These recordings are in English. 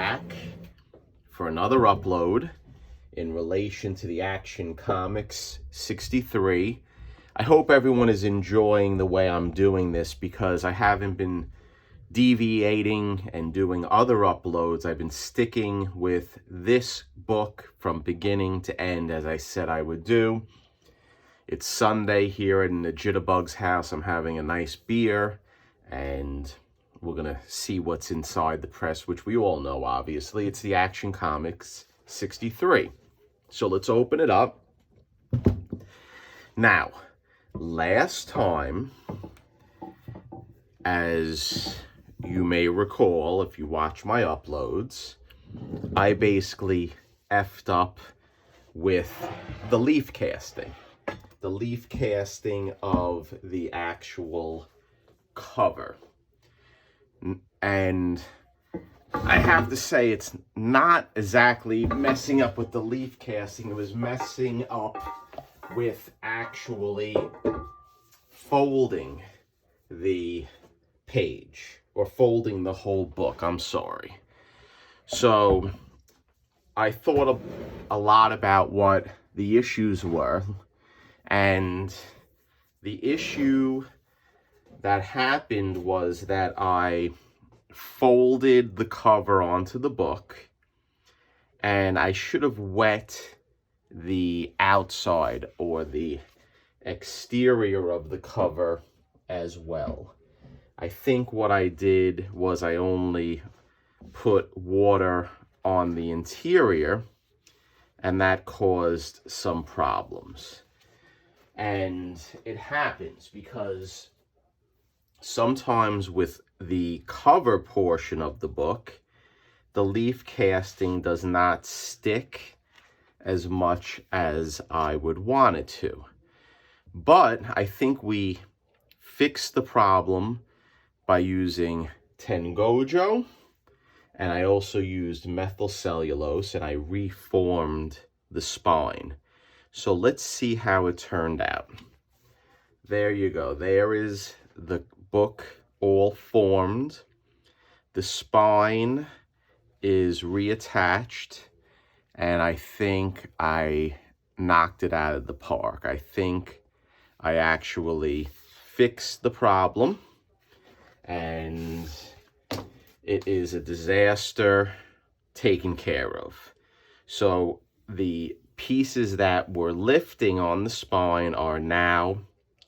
back for another upload in relation to the Action Comics 63. I hope everyone is enjoying the way I'm doing this because I haven't been deviating and doing other uploads. I've been sticking with this book from beginning to end as I said I would do. It's Sunday here in the Jitterbugs house. I'm having a nice beer and we're going to see what's inside the press, which we all know, obviously. It's the Action Comics 63. So let's open it up. Now, last time, as you may recall, if you watch my uploads, I basically effed up with the leaf casting. The leaf casting of the actual cover. And I have to say it's not exactly messing up with the leaf casting. It was messing up with actually folding the page or folding the whole book. I'm sorry. So I thought a lot about what the issues were. And the issue that happened was that I folded the cover onto the book and I should have wet the outside or the exterior of the cover as well. I think what I did was I only put water on the interior and that caused some problems. And it happens because sometimes with the cover portion of the book, the leaf casting does not stick as much as I would want it to. But I think we fixed the problem by using Tengojo, and I also used methyl cellulose, and I reformed the spine. So let's see how it turned out. There you go. There is the book all formed. The spine is reattached, and I think I knocked it out of the park. I think I actually fixed the problem, and it is a disaster taken care of. So the pieces that were lifting on the spine are now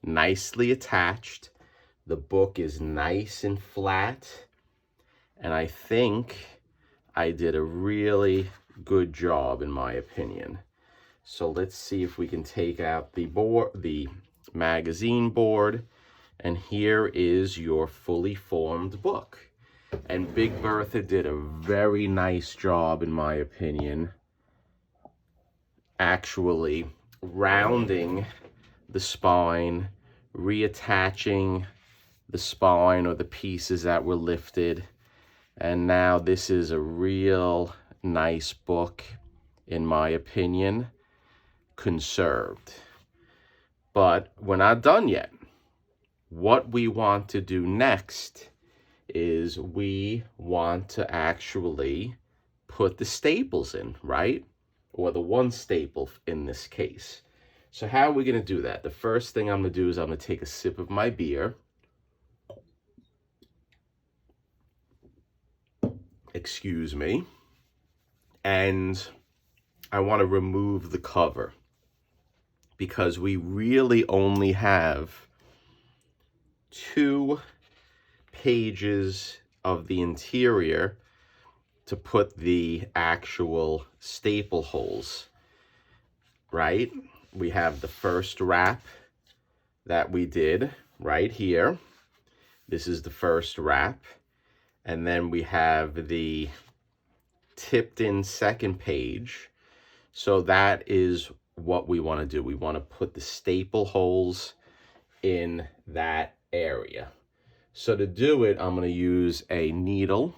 nicely attached. The book is nice and flat, and I think I did a really good job in my opinion. So let's see if we can take out the magazine board, and here is your fully formed book. And Big Bertha did a very nice job in my opinion, actually rounding the spine, reattaching the spine or the pieces that were lifted. And now this is a real nice book, in my opinion, conserved. But we're not done yet. What we want to do next is we want to actually put the staples in, right? Or the one staple in this case. So how are we going to do that? The first thing I'm going to do is I'm going to take a sip of my beer. Excuse me. And I want to remove the cover because we really only have 2 pages of the interior to put the actual staple holes, right? We have the first wrap that we did right here. This is the first wrap. And then we have the tipped in second page. So that is what we want to do. We want to put the staple holes in that area. So to do it, I'm going to use a needle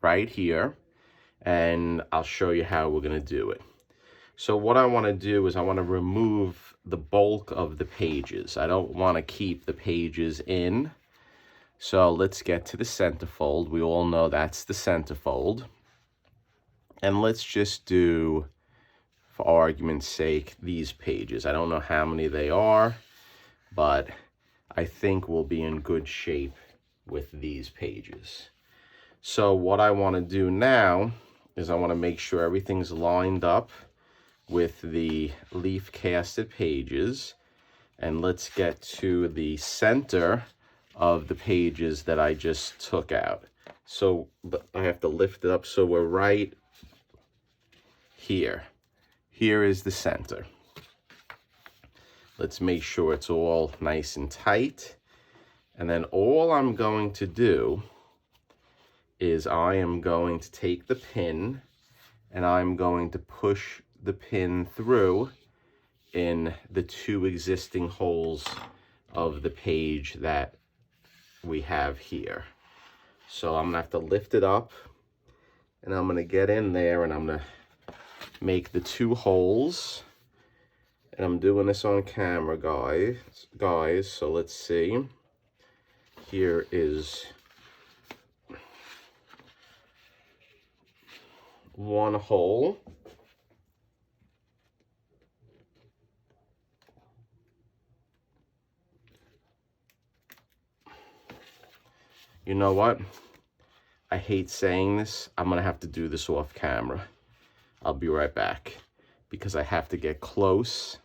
right here, and I'll show you how we're going to do it. So what I want to do is I want to remove the bulk of the pages. I don't want to keep the pages in. So let's get to the centerfold. We all know that's the centerfold. And let's just do, for argument's sake, these pages. I don't know how many they are, but I think we'll be in good shape with these pages. So what I want to do now is I want to make sure everything's lined up with the leaf casted pages. And let's get to the center of the pages that I just took out. So I have to lift it up so we're right here. Here is the center. Let's make sure it's all nice and tight. And then all I'm going to do is I am going to take the pin and I'm going to push the pin through in the two existing holes of the page that we have here. So I'm gonna have to lift it up and I'm gonna get in there and I'm gonna make the two holes. And I'm doing this on camera, guys. So let's see. Here is one hole. You know what? I hate saying this. I'm gonna have to do this off camera. I'll be right back because I have to get close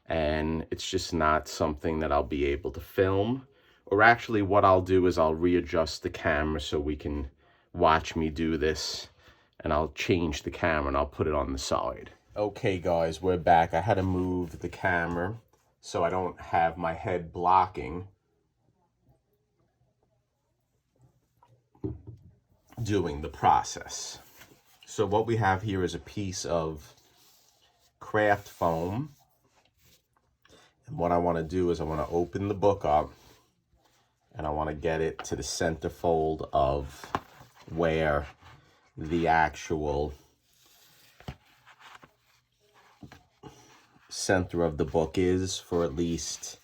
and it's just not something that I'll be able to film. Or actually what I'll do is I'll readjust the camera so we can watch me do this, and I'll change the camera and I'll put it on the side. Okay guys, we're back. I had to move the camera so I don't have my head blocking doing the process. So what we have here is a piece of craft foam. And what I want to do is I want to open the book up and I want to get it to the center fold of where the actual center of the book is, for at least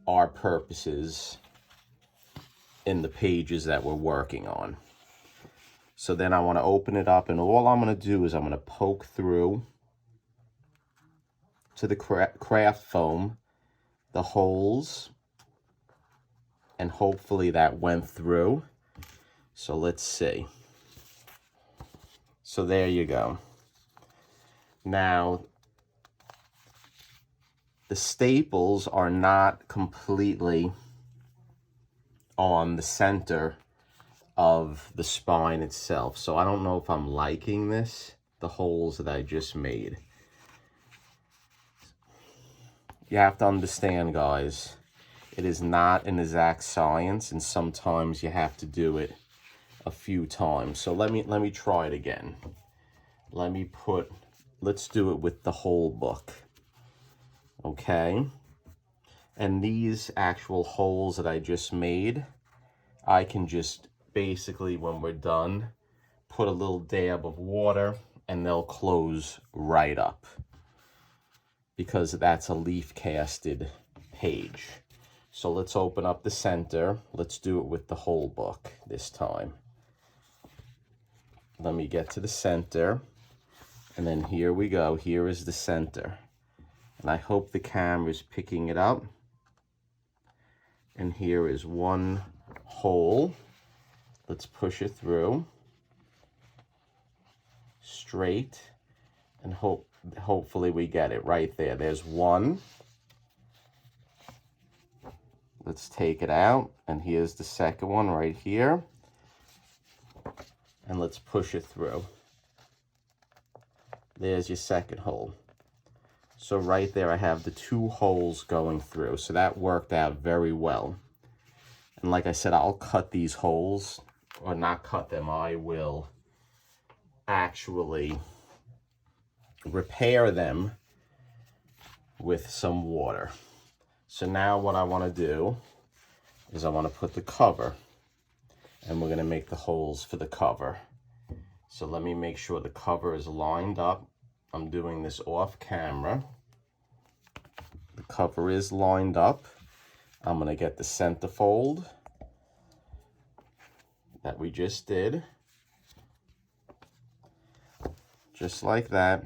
our purposes in the pages that we're working on. So then I want to open it up, and all I'm going to do is I'm going to poke through to the craft foam, the holes, and hopefully that went through. So let's see. So there you go. Now, the staples are not completely on the center of the spine itself. So I don't know if I'm liking this, the holes that I just made. You have to understand, guys, it is not an exact science, and sometimes you have to do it a few times. So let me try it again. Let's do it with the whole book. Okay? And these actual holes that I just made, I can just basically, when we're done, put a little dab of water and they'll close right up, because that's a leaf casted page. So let's open up the center. Let's do it with the whole book this time. Let me get to the center, and then here we go. Here is the center, and I hope the camera is picking it up. And here is one hole. Let's push it through straight, and hopefully we get it right there. There's one. Let's take it out, and here's the second one right here. And let's push it through. There's your second hole. So right there I have the two holes going through. So that worked out very well. And like I said, I'll cut these holes, or not cut them, I will actually repair them with some water. So now what I want to do is I want to put the cover, and we're going to make the holes for the cover. So let me make sure the cover is lined up. I'm doing this off camera. The cover is lined up. I'm going to get the center fold that we just did. just like that.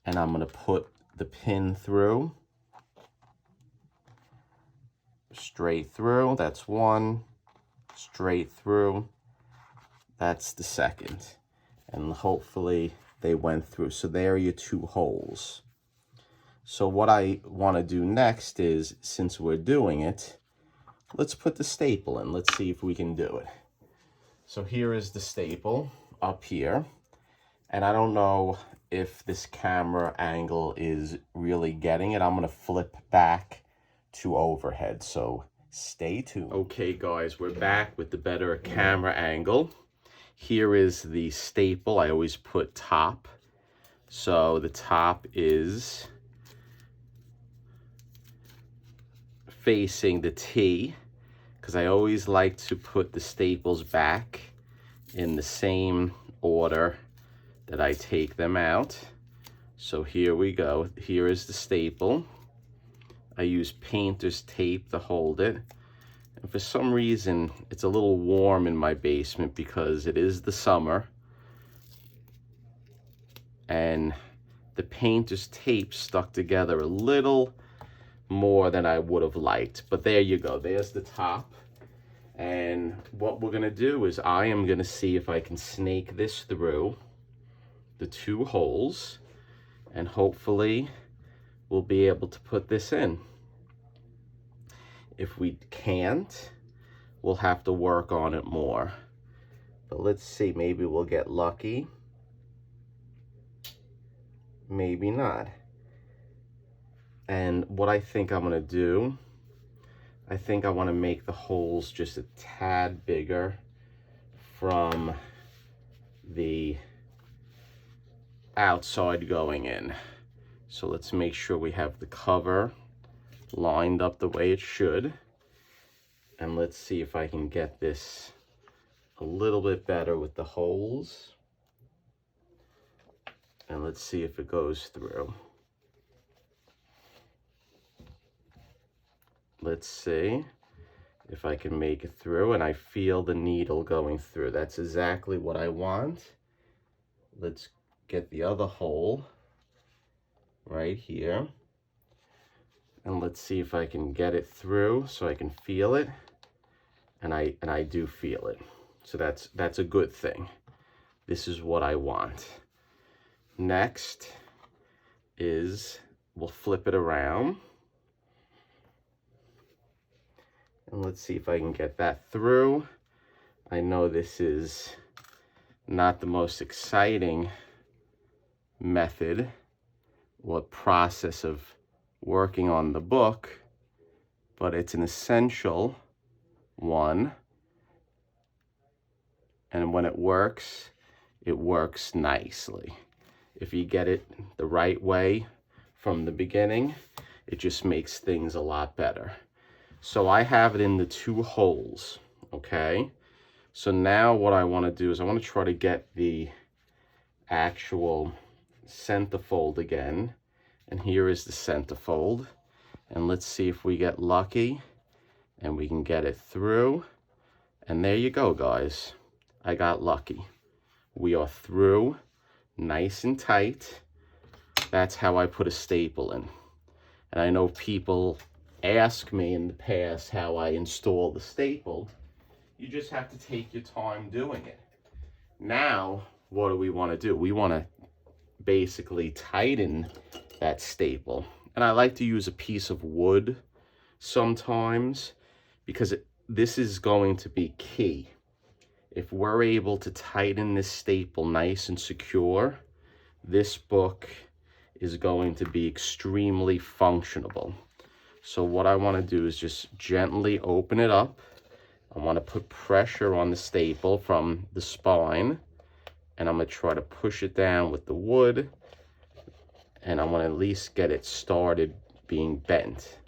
And I'm going to put the pin through, straight through. That's one, straight through. That's the second. And hopefully they went through. So there are your two holes. So what I want to do next is, since we're doing it, let's put the staple in. Let's see if we can do it. So here is the staple up here. And I don't know if this camera angle is really getting it. I'm going to flip back to overhead. So stay tuned. Okay, guys, we're back with the better camera angle. Here is the staple. I always put top. So the top is facing the T, because I always like to put the staples back in the same order that I take them out. So here we go. Here is the staple. I use painter's tape to hold it. And for some reason, it's a little warm in my basement because it is the summer. And the painter's tape stuck together a little more than I would have liked. But there you go. There's the top. And what we're going to do is I am going to see if I can snake this through the two holes. And hopefully we'll be able to put this in. If we can't, we'll have to work on it more. But let's see, maybe we'll get lucky. Maybe not. And what I think I'm gonna do, I think I wanna make the holes just a tad bigger from the outside going in. So let's make sure we have the cover lined up the way it should. And let's see if I can get this a little bit better with the holes. And let's see if it goes through. Let's see if I can make it through, and I feel the needle going through. That's exactly what I want. Let's get the other hole right here. And let's see if I can get it through so I can feel it. And I do feel it. So that's a good thing. This is what I want. Next is we'll flip it around. And let's see if I can get that through. I know this is not the most exciting method or process of working on the book, but it's an essential one. And when it works nicely. If you get it the right way from the beginning, it just makes things a lot better. So I have it in the two holes, okay? So now what I want to do is I want to try to get the actual centerfold again. And here is the centerfold. And let's see if we get lucky and we can get it through. And there you go, guys. I got lucky. We are through, nice and tight. That's how I put a staple in. And I know people ask me in the past how I install the staple. You just have to take your time doing it. Now, what do we want to do? We want to basically tighten that staple. And I like to use a piece of wood sometimes because this is going to be key. If we're able to tighten this staple nice and secure, this book is going to be extremely functional. So what I want to do is just gently open it up. I want to put pressure on the staple from the spine, and I'm going to try to push it down with the wood, and I want to at least get it started being bent,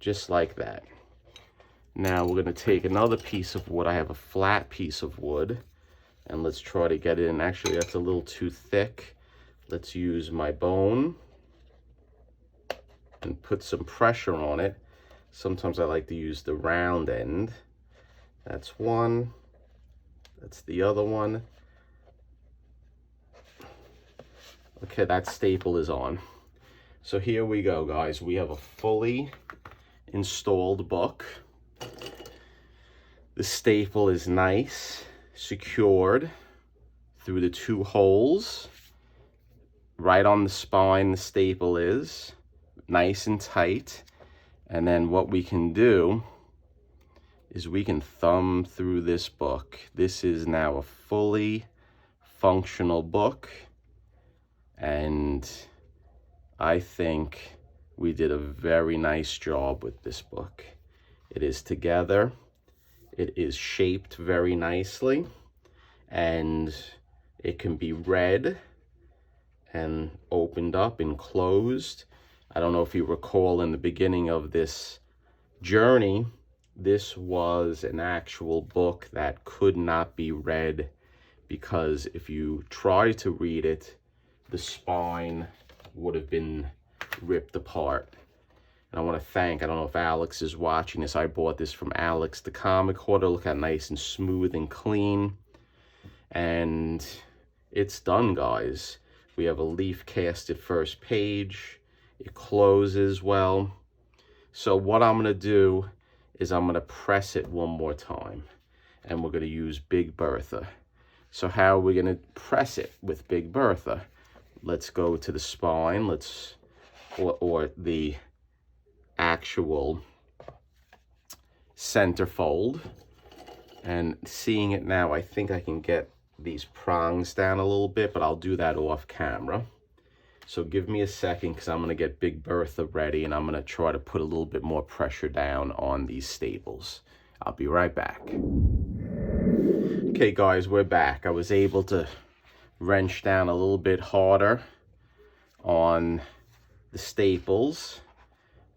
just like that. Now we're going to take another piece of wood. I have a flat piece of wood, and let's try to get it in. Actually, that's a little too thick. Let's use my bone and put some pressure on it. Sometimes I like to use the round end. That's one. That's the other one. Okay, that staple is on. So here we go, guys. We have a fully installed book. The staple is nice, secured through the 2 holes. Right on the spine, the staple is nice and tight. And then what we can do is we can thumb through this book. This is now a fully functional book, and I think we did a very nice job with this book. It is together, it is shaped very nicely, and it can be read and opened up and closed. I don't know if you recall in the beginning of this journey, this was an actual book that could not be read, because if you try to read it, the spine would have been ripped apart. And I want to thank, I don't know if Alex is watching this, I bought this from Alex the comic hoarder. Look how nice and smooth and clean. And it's done, guys. We have a leaf casted first page. It closes well. So what I'm going to do is I'm going to press it one more time, and we're going to use Big Bertha. So how are we going to press it with Big Bertha? Let's go to the spine, or the actual centerfold. And seeing it now, I think I can get these prongs down a little bit, but I'll do that off camera. So give me a second, because I'm going to get Big Bertha ready, and I'm going to try to put a little bit more pressure down on these staples. I'll be right back. Okay, guys, we're back. I was able to wrench down a little bit harder on the staples,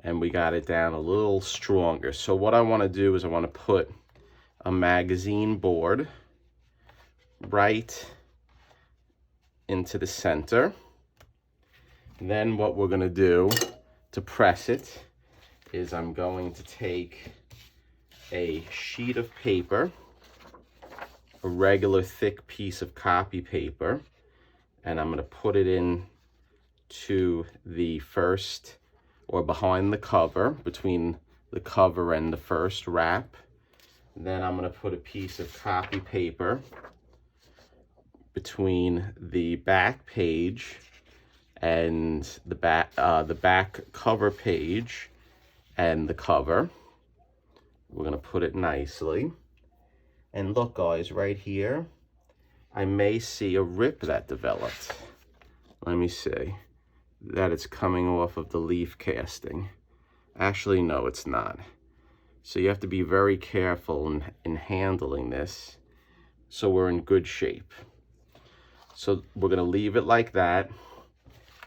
and we got it down a little stronger. So what I want to do is I want to put a magazine board right into the center. Then what we're going to do to press it is I'm going to take a sheet of paper, a regular thick piece of copy paper, and I'm going to put it in to the first, or behind the cover, between the cover and the first wrap. Then I'm going to put a piece of copy paper between the back page and the back cover page and the cover. We're going to put it nicely. And look, guys, right here, I may see a rip that developed. Let me see. That it's coming off of the leaf casting. Actually, no, it's not. So you have to be very careful in handling this, so we're in good shape. So we're going to leave it like that.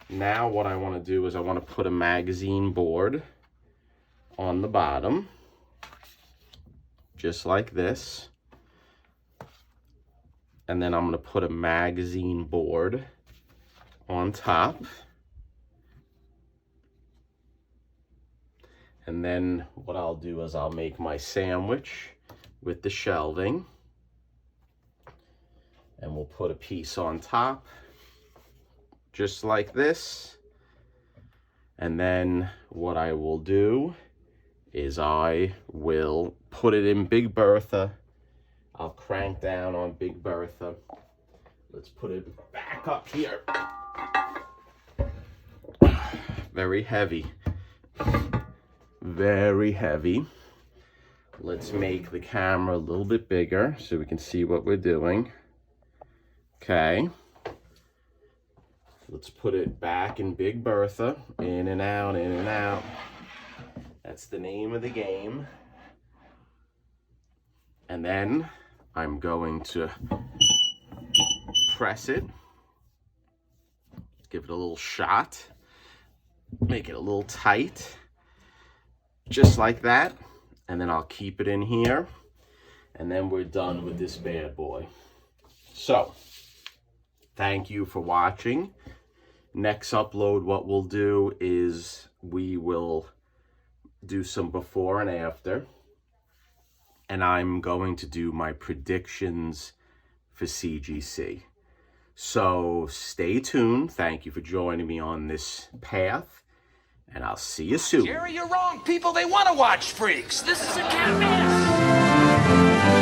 Now what I want to do is I want to put a magazine board on the bottom, just like this. And then I'm going to put a magazine board on top. And then what I'll do is I'll make my sandwich with the shelving. And we'll put a piece on top, just like this. And then what I will do is I will put it in Big Bertha. I'll crank down on Big Bertha. Let's put it back up here. Very heavy. Very heavy. Let's make the camera a little bit bigger so we can see what we're doing. Okay. Let's put it back in Big Bertha. In and out, in and out. That's the name of the game. And then I'm going to press it. Give it a little shot. Make it a little tight. Just like that. And then I'll keep it in here. And then we're done with this bad boy. So, thank you for watching. Next upload, what we'll do is we will do some before and after. And I'm going to do my predictions for CGC. So stay tuned. Thank you for joining me on this path, and I'll see you soon. Jerry, you're wrong, people. They want to watch Freaks. This is a can't miss.